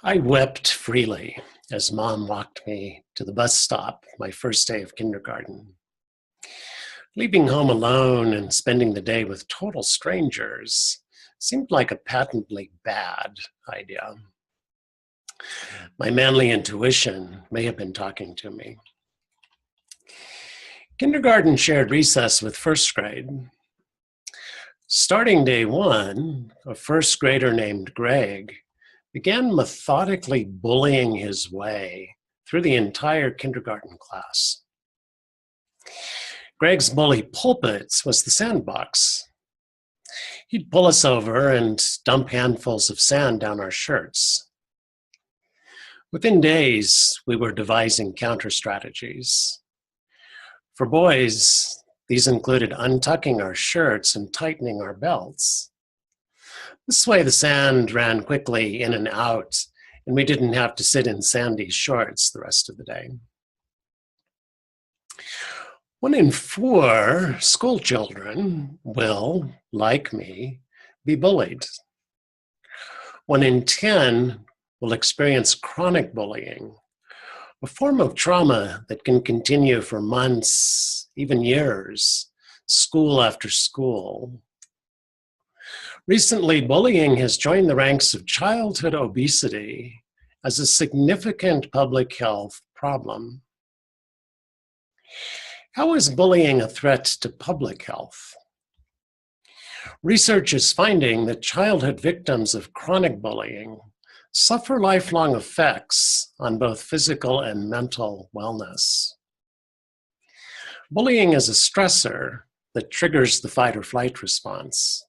I wept freely as Mom walked me to the bus stop my first day of kindergarten. Leaving home alone and spending the day with total strangers seemed like a patently bad idea. My manly intuition may have been talking to me. Kindergarten shared recess with first grade. Starting day one, a first grader named Greg began methodically bullying his way through the entire kindergarten class. Greg's bully pulpit was the sandbox. He'd pull us over and dump handfuls of sand down our shirts. Within days, we were devising counter strategies. For boys, these included untucking our shirts and tightening our belts. This way, the sand ran quickly in and out, and we didn't have to sit in sandy shorts the rest of the day. 1 in 4 school children will, like me, be bullied. 1 in 10 will experience chronic bullying, a form of trauma that can continue for months, even years, school after school. Recently, bullying has joined the ranks of childhood obesity as a significant public health problem. How is bullying a threat to public health? Research is finding that childhood victims of chronic bullying suffer lifelong effects on both physical and mental wellness. Bullying is a stressor that triggers the fight or flight response.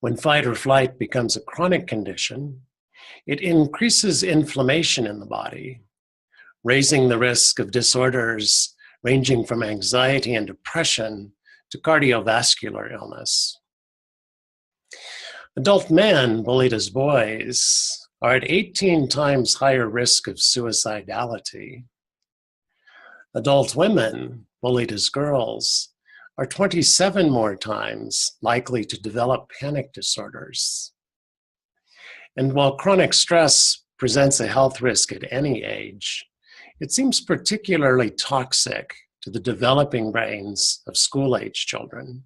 When fight or flight becomes a chronic condition, it increases inflammation in the body, raising the risk of disorders ranging from anxiety and depression to cardiovascular illness. Adult men bullied as boys are at 18 times higher risk of suicidality. Adult women bullied as girls are 27 more times likely to develop panic disorders. And while chronic stress presents a health risk at any age, it seems particularly toxic to the developing brains of school-age children.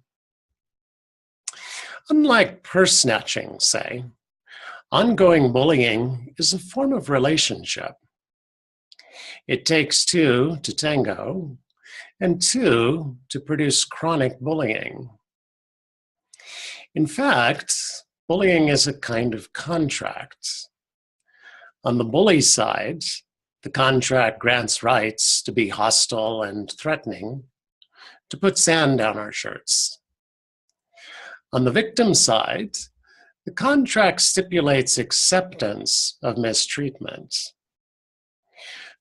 Unlike purse snatching, say, ongoing bullying is a form of relationship. It takes 2 to tango, and 2 to produce chronic bullying. In fact, bullying is a kind of contract. On the bully side, the contract grants rights to be hostile and threatening, to put sand down our shirts. On the victim side, the contract stipulates acceptance of mistreatment.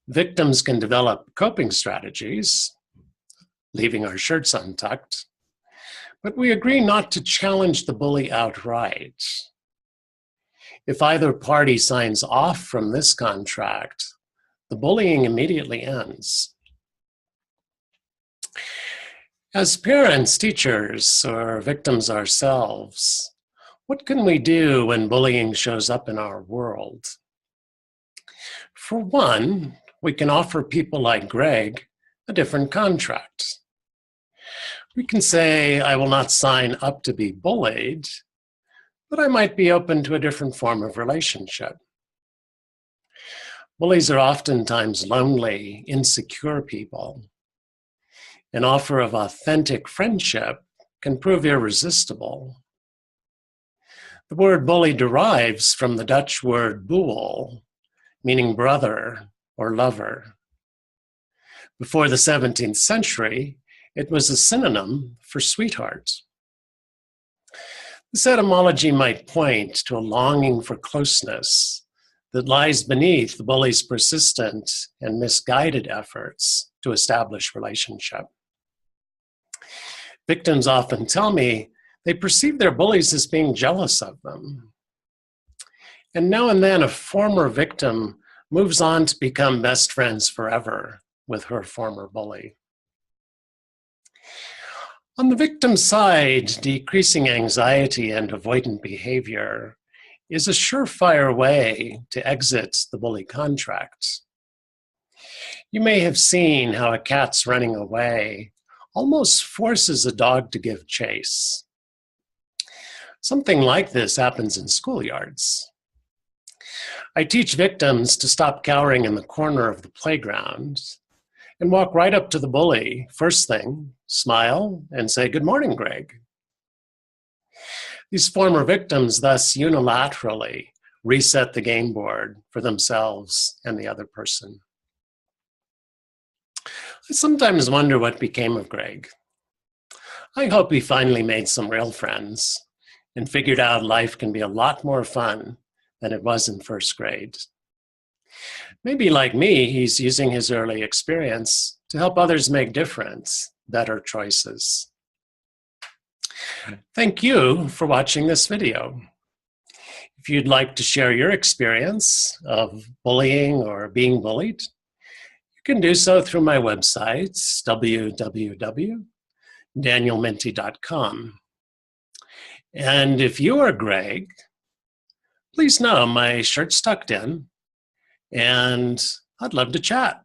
Victims can develop coping strategies, leaving our shirts untucked, but we agree not to challenge the bully outright. If either party signs off from this contract, the bullying immediately ends. As parents, teachers, or victims ourselves, what can we do when bullying shows up in our world? For one, we can offer people like Greg a different contract. We can say, I will not sign up to be bullied, but I might be open to a different form of relationship. Bullies are oftentimes lonely, insecure people. An offer of authentic friendship can prove irresistible. The word bully derives from the Dutch word boel, meaning brother or lover. Before the 17th century, it was a synonym for sweetheart. This etymology might point to a longing for closeness that lies beneath the bully's persistent and misguided efforts to establish relationship. Victims often tell me they perceive their bullies as being jealous of them. And now and then a former victim moves on to become best friends forever with her former bully. On the victim side, decreasing anxiety and avoidant behavior is a surefire way to exit the bully contract. You may have seen how a cat's running away almost forces a dog to give chase. Something like this happens in schoolyards. I teach victims to stop cowering in the corner of the playground and walk right up to the bully. First thing, smile and say, "Good morning, Greg." These former victims thus unilaterally reset the game board for themselves and the other person. I sometimes wonder what became of Greg. I hope he finally made some real friends and figured out life can be a lot more fun than it was in first grade. Maybe like me, he's using his early experience to help others make different, better choices. Thank you for watching this video. If you'd like to share your experience of bullying or being bullied, you can do so through my website, www.danielminty.com. And if you are Greg, please know my shirt's tucked in, and I'd love to chat.